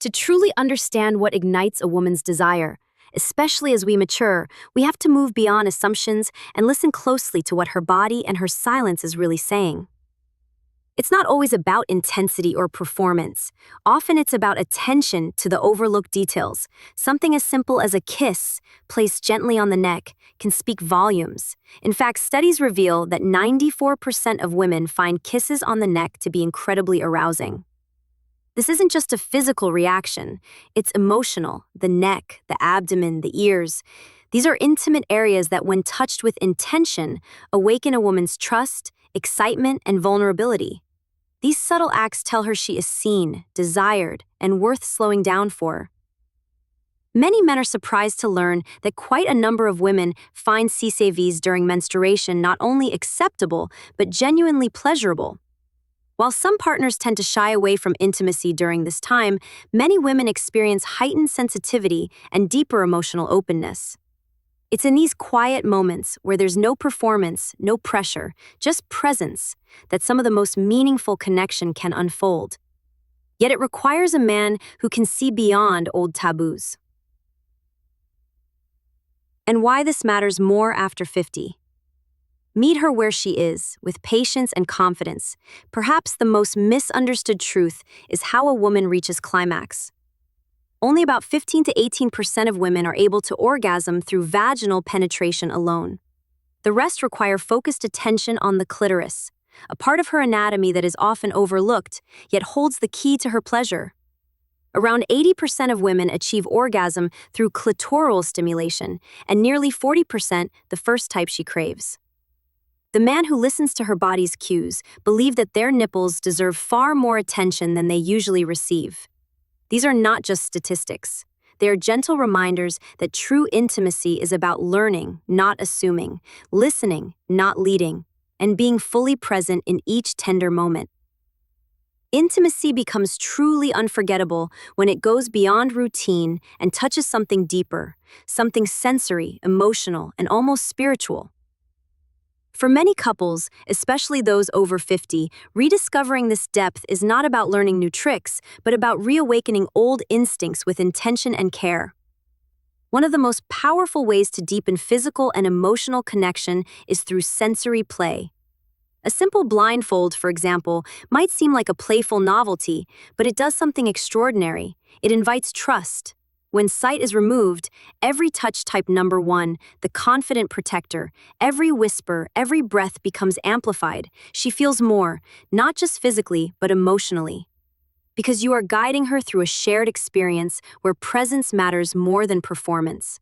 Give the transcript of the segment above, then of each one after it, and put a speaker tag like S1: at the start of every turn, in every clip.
S1: To truly understand what ignites a woman's desire, especially as we mature, we have to move beyond assumptions and listen closely to what her body and her silence is really saying. It's not always about intensity or performance. Often it's about attention to the overlooked details. Something as simple as a kiss, placed gently on the neck, can speak volumes. In fact, studies reveal that 94% of women find kisses on the neck to be incredibly arousing. This isn't just a physical reaction, it's emotional. The neck, the abdomen, the ears. These are intimate areas that, when touched with intention, awaken a woman's trust, excitement, and vulnerability. These subtle acts tell her she is seen, desired, and worth slowing down for. Many men are surprised to learn that quite a number of women find CCVs during menstruation not only acceptable, but genuinely pleasurable. While some partners tend to shy away from intimacy during this time, many women experience heightened sensitivity and deeper emotional openness. It's in these quiet moments where there's no performance, no pressure, just presence, that some of the most meaningful connection can unfold. Yet it requires a man who can see beyond old taboos. And why this matters more after 50. Meet her where she is, with patience and confidence. Perhaps the most misunderstood truth is how a woman reaches climax. Only about 15 to 18% of women are able to orgasm through vaginal penetration alone. The rest require focused attention on the clitoris, a part of her anatomy that is often overlooked, yet holds the key to her pleasure. Around 80% of women achieve orgasm through clitoral stimulation, and nearly 40% the first type she craves. The man who listens to her body's cues believes that their nipples deserve far more attention than they usually receive. These are not just statistics. They are gentle reminders that true intimacy is about learning, not assuming, listening, not leading, and being fully present in each tender moment. Intimacy becomes truly unforgettable when it goes beyond routine and touches something deeper, something sensory, emotional, and almost spiritual. For many couples, especially those over 50, rediscovering this depth is not about learning new tricks, but about reawakening old instincts with intention and care. One of the most powerful ways to deepen physical and emotional connection is through sensory play. A simple blindfold, for example, might seem like a playful novelty, but it does something extraordinary. It invites trust. When sight is removed, every touch type number 1, the confident protector, every whisper, every breath becomes amplified. She feels more, not just physically, but emotionally. Because you are guiding her through a shared experience where presence matters more than performance.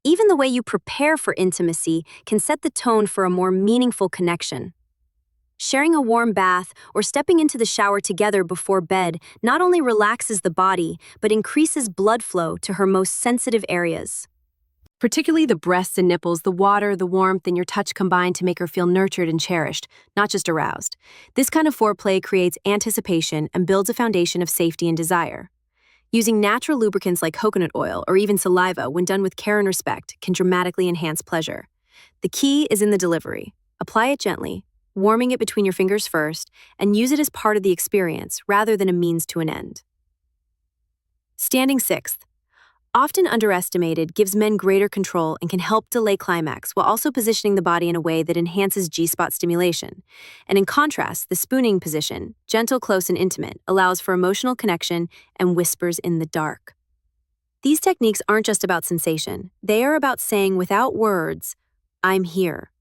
S1: Even the way you prepare for intimacy can set the tone for a more meaningful connection. Sharing a warm bath or stepping into the shower together before bed not only relaxes the body, but increases blood flow to her most sensitive areas. Particularly the breasts and nipples, the water, the warmth, and your touch combine to make her feel nurtured and cherished, not just aroused. This kind of foreplay creates anticipation and builds a foundation of safety and desire. Using natural lubricants like coconut oil or even saliva, when done with care and respect, can dramatically enhance pleasure. The key is in the delivery. Apply it gently, warming it between your fingers first, and use it as part of the experience rather than a means to an end. Standing sixth. Often underestimated, gives men greater control and can help delay climax while also positioning the body in a way that enhances G-spot stimulation. And in contrast, the spooning position, gentle, close, and intimate, allows for emotional connection and whispers in the dark. These techniques aren't just about sensation. They are about saying without words, "I'm here."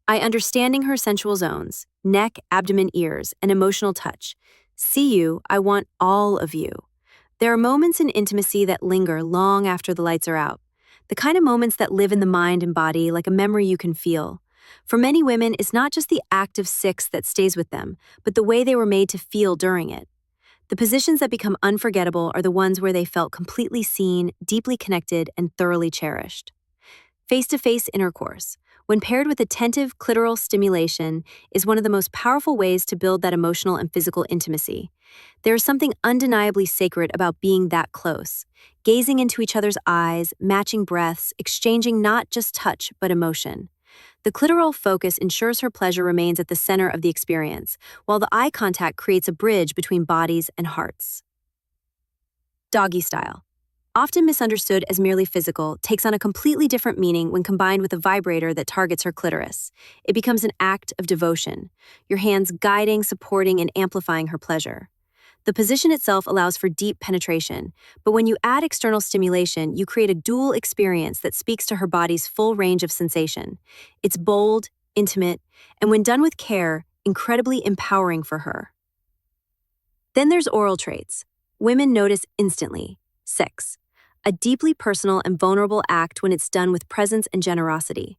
S1: Understanding her sensual zones, neck, abdomen, ears, and emotional touch. See you, I want all of you. There are moments in intimacy that linger long after the lights are out. The kind of moments that live in the mind and body like a memory you can feel. For many women, it's not just the act of sex that stays with them, but the way they were made to feel during it. The positions that become unforgettable are the ones where they felt completely seen, deeply connected, and thoroughly cherished. Face-to-face intercourse, when paired with attentive clitoral stimulation, is one of the most powerful ways to build that emotional and physical intimacy. There is something undeniably sacred about being that close, gazing into each other's eyes, matching breaths, exchanging not just touch, but emotion. The clitoral focus ensures her pleasure remains at the center of the experience, while the eye contact creates a bridge between bodies and hearts. Doggy style. Often misunderstood as merely physical, takes on a completely different meaning when combined with a vibrator that targets her clitoris. It becomes an act of devotion, your hands guiding, supporting, and amplifying her pleasure. The position itself allows for deep penetration, but when you add external stimulation, you create a dual experience that speaks to her body's full range of sensation. It's bold, intimate, and when done with care, incredibly empowering for her. Then there's oral traits. Women notice instantly. Sex. A deeply personal and vulnerable act when it's done with presence and generosity.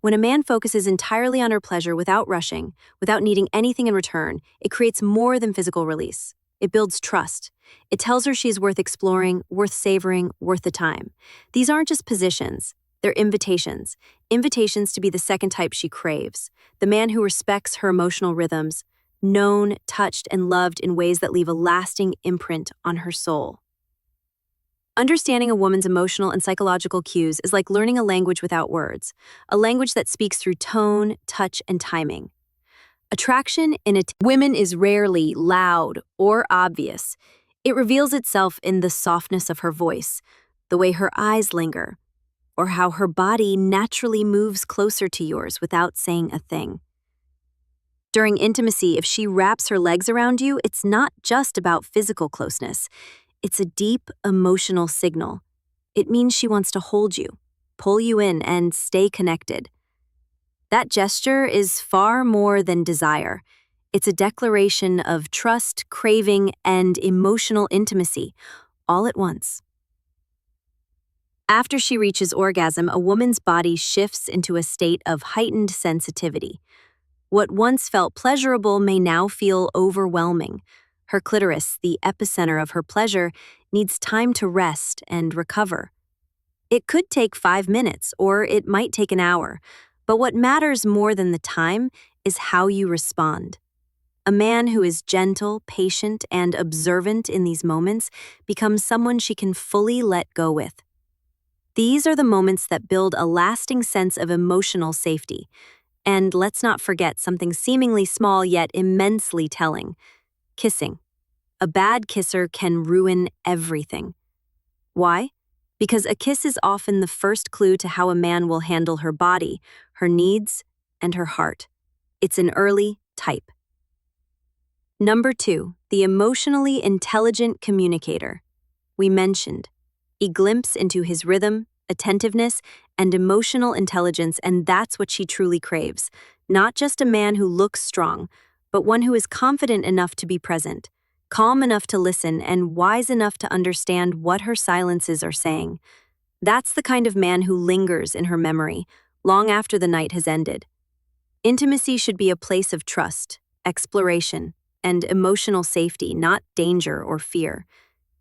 S1: When a man focuses entirely on her pleasure without rushing, without needing anything in return, it creates more than physical release. It builds trust. It tells her she's worth exploring, worth savoring, worth the time. These aren't just positions, they're invitations. Invitations to be the second type she craves, the man who respects her emotional rhythms, known, touched, and loved in ways that leave a lasting imprint on her soul. Understanding a woman's emotional and psychological cues is like learning a language without words, a language that speaks through tone, touch, and timing. Attraction in women is rarely loud or obvious. It reveals itself in the softness of her voice, the way her eyes linger, or how her body naturally moves closer to yours without saying a thing. During intimacy, if she wraps her legs around you, it's not just about physical closeness. It's a deep, emotional signal. It means she wants to hold you, pull you in, and stay connected. That gesture is far more than desire. It's a declaration of trust, craving, and emotional intimacy, all at once. After she reaches orgasm, a woman's body shifts into a state of heightened sensitivity. What once felt pleasurable may now feel overwhelming. Her clitoris, the epicenter of her pleasure, needs time to rest and recover. It could take 5 minutes, or it might take an hour. But what matters more than the time is how you respond. A man who is gentle, patient, and observant in these moments becomes someone she can fully let go with. These are the moments that build a lasting sense of emotional safety. And let's not forget something seemingly small yet immensely telling: kissing. A bad kisser can ruin everything. Why? Because a kiss is often the first clue to how a man will handle her body, her needs, and her heart. It's an early type. Number 2, the emotionally intelligent communicator. We mentioned a glimpse into his rhythm, attentiveness, and emotional intelligence, and that's what she truly craves. Not just a man who looks strong, but one who is confident enough to be present, calm enough to listen, and wise enough to understand what her silences are saying. That's the kind of man who lingers in her memory, long after the night has ended. Intimacy should be a place of trust, exploration, and emotional safety, not danger or fear.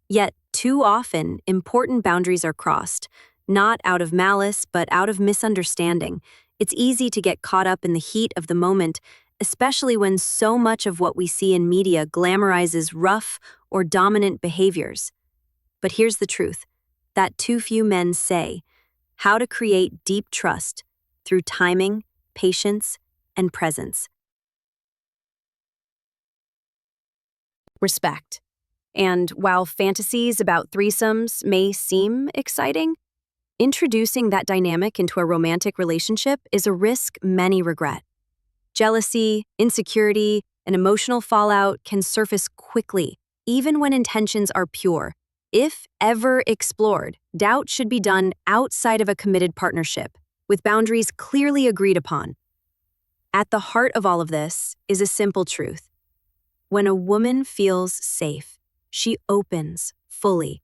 S1: Yet, too often, important boundaries are crossed, not out of malice, but out of misunderstanding. It's easy to get caught up in the heat of the moment, especially when so much of what we see in media glamorizes rough or dominant behaviors. But here's the truth that too few men say: how to create deep trust through timing, patience, and presence. Respect. And while fantasies about threesomes may seem exciting, introducing that dynamic into a romantic relationship is a risk many regret. Jealousy, insecurity, and emotional fallout can surface quickly, even when intentions are pure. If ever explored, doubt should be done outside of a committed partnership, with boundaries clearly agreed upon. At the heart of all of this is a simple truth. When a woman feels safe, she opens fully.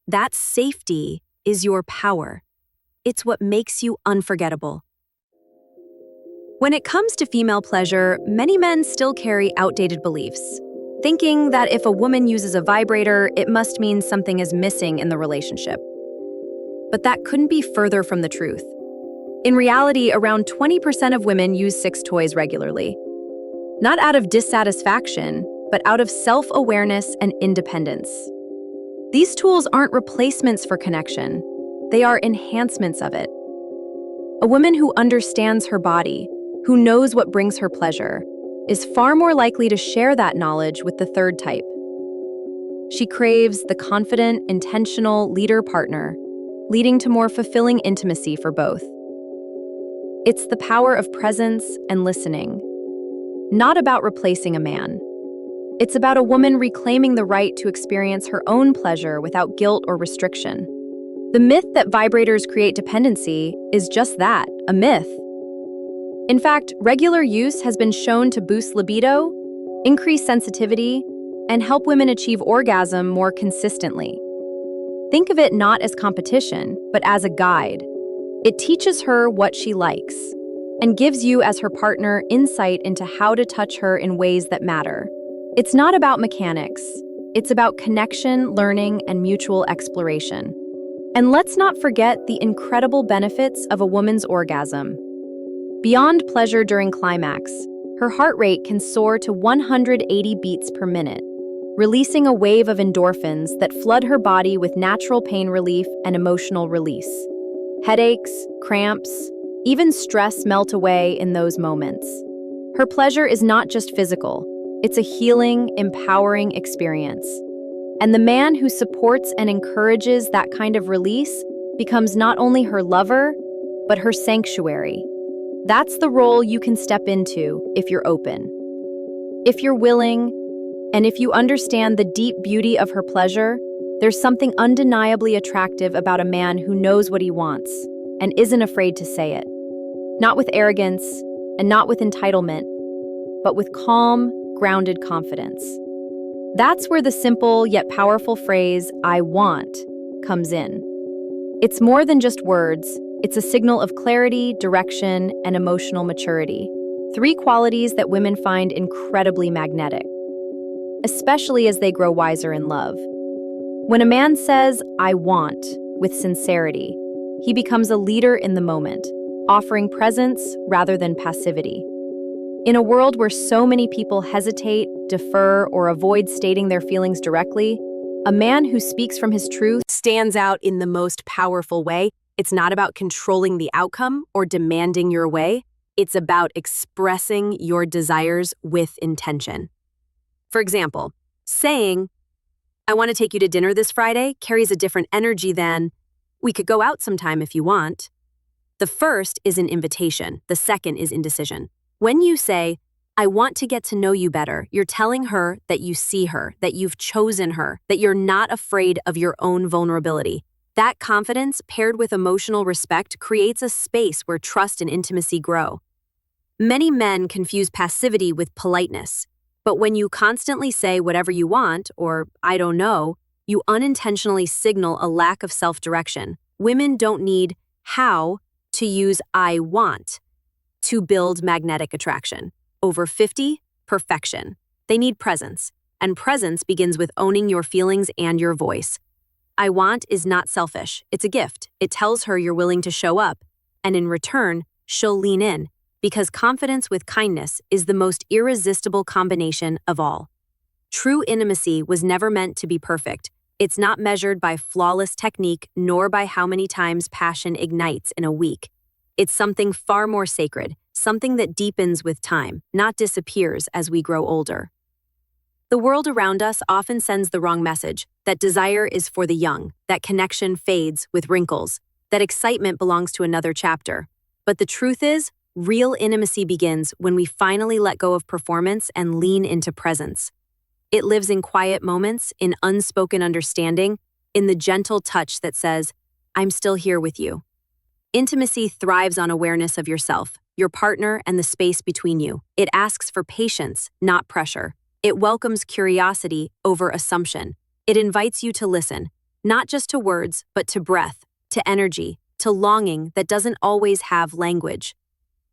S1: That safety is your power. It's what makes you unforgettable. When it comes to female pleasure, many men still carry outdated beliefs, thinking that if a woman uses a vibrator, it must mean something is missing in the relationship. But that couldn't be further from the truth. In reality, around 20% of women use sex toys regularly. Not out of dissatisfaction, but out of self-awareness and independence. These tools aren't replacements for connection. They are enhancements of it. A woman who understands her body, who knows what brings her pleasure, is far more likely to share that knowledge with the third type. She craves the confident, intentional leader partner, leading to more fulfilling intimacy for both. It's the power of presence and listening, not about replacing a man. It's about a woman reclaiming the right to experience her own pleasure without guilt or restriction. The myth that vibrators create dependency is just that, a myth. In fact, regular use has been shown to boost libido, increase sensitivity, and help women achieve orgasm more consistently. Think of it not as competition, but as a guide. It teaches her what she likes and gives you, as her partner, insight into how to touch her in ways that matter. It's not about mechanics. It's about connection, learning, and mutual exploration. And let's not forget the incredible benefits of a woman's orgasm. Beyond pleasure during climax, her heart rate can soar to 180 beats per minute, releasing a wave of endorphins that flood her body with natural pain relief and emotional release. Headaches, cramps, even stress melt away in those moments. Her pleasure is not just physical, it's a healing, empowering experience. And the man who supports and encourages that kind of release becomes not only her lover, but her sanctuary. That's the role you can step into if you're open. If you're willing, and if you understand the deep beauty of her pleasure, there's something undeniably attractive about a man who knows what he wants and isn't afraid to say it. Not with arrogance and not with entitlement, but with calm, grounded confidence. That's where the simple yet powerful phrase, "I want," comes in. It's more than just words, it's a signal of clarity, direction, and emotional maturity. Three qualities that women find incredibly magnetic, especially as they grow wiser in love. When a man says, "I want," with sincerity, he becomes a leader in the moment, offering presence rather than passivity. In a world where so many people hesitate, defer, or avoid stating their feelings directly, a man who speaks from his truth stands out in the most powerful way. It's not about controlling the outcome or demanding your way. It's about expressing your desires with intention. For example, saying, "I want to take you to dinner this Friday," carries a different energy than, "We could go out sometime if you want." The first is an invitation. The second is indecision. When you say, "I want to get to know you better," you're telling her that you see her, that you've chosen her, that you're not afraid of your own vulnerability. That confidence, paired with emotional respect, creates a space where trust and intimacy grow. Many men confuse passivity with politeness, but when you constantly say whatever you want, or "I don't know," you unintentionally signal a lack of self-direction. Women don't need how to use "I want" to build magnetic attraction. Over 50, perfection. They need presence, and presence begins with owning your feelings and your voice. "I want" is not selfish, it's a gift. It tells her you're willing to show up, and in return, she'll lean in, because confidence with kindness is the most irresistible combination of all. True intimacy was never meant to be perfect. It's not measured by flawless technique nor by how many times passion ignites in a week. It's something far more sacred, something that deepens with time, not disappears as we grow older. The world around us often sends the wrong message, that desire is for the young, that connection fades with wrinkles, that excitement belongs to another chapter. But the truth is, real intimacy begins when we finally let go of performance and lean into presence. It lives in quiet moments, in unspoken understanding, in the gentle touch that says, "I'm still here with you." Intimacy thrives on awareness of yourself, your partner, and the space between you. It asks for patience, not pressure. It welcomes curiosity over assumption. It invites you to listen, not just to words, but to breath, to energy, to longing that doesn't always have language.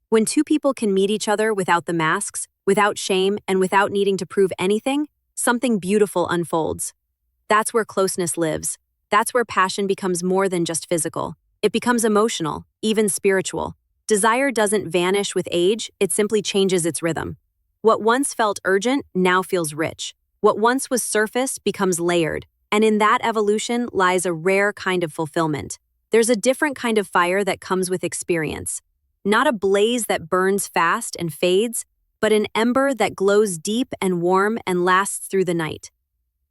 S1: When two people can meet each other without the masks, without shame, and without needing to prove anything, something beautiful unfolds. That's where closeness lives. That's where passion becomes more than just physical. It becomes emotional, even spiritual. Desire doesn't vanish with age, it simply changes its rhythm. What once felt urgent now feels rich. What once was surface becomes layered, and in that evolution lies a rare kind of fulfillment. There's a different kind of fire that comes with experience. Not a blaze that burns fast and fades, but an ember that glows deep and warm and lasts through the night.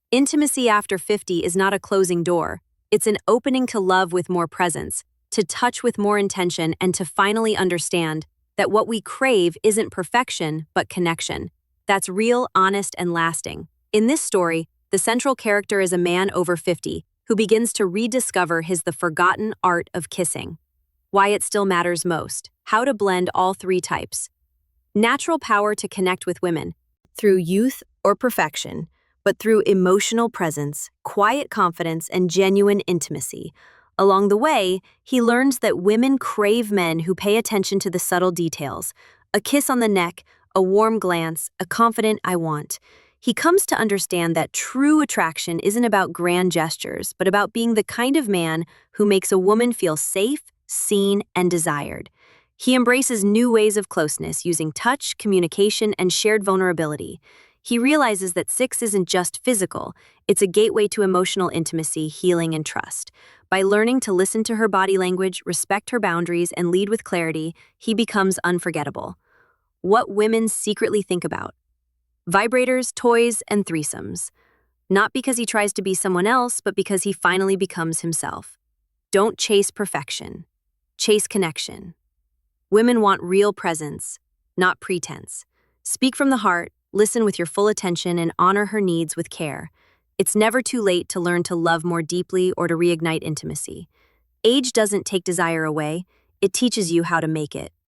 S1: Intimacy after 50 is not a closing door. It's an opening to love with more presence, to touch with more intention, and to finally understand that what we crave isn't perfection, but connection. That's real, honest, and lasting. In this story, the central character is a man over 50 who begins to rediscover the forgotten art of kissing. Why it still matters most. How to blend all three types. Natural power to connect with women. Through youth or perfection, but through emotional presence, quiet confidence, and genuine intimacy. Along the way, he learns that women crave men who pay attention to the subtle details. A kiss on the neck, a warm glance, a confident "I want." He comes to understand that true attraction isn't about grand gestures, but about being the kind of man who makes a woman feel safe, seen, and desired. He embraces new ways of closeness using touch, communication, and shared vulnerability. He realizes that sex isn't just physical, it's a gateway to emotional intimacy, healing, and trust. By learning to listen to her body language, respect her boundaries, and lead with clarity, he becomes unforgettable. What women secretly think about. Vibrators, toys, and threesomes. Not because he tries to be someone else, but because he finally becomes himself. Don't chase perfection. Chase connection. Women want real presence, not pretense. Speak from the heart, listen with your full attention, and honor her needs with care. It's never too late to learn to love more deeply or to reignite intimacy. Age doesn't take desire away, it teaches you how to make it.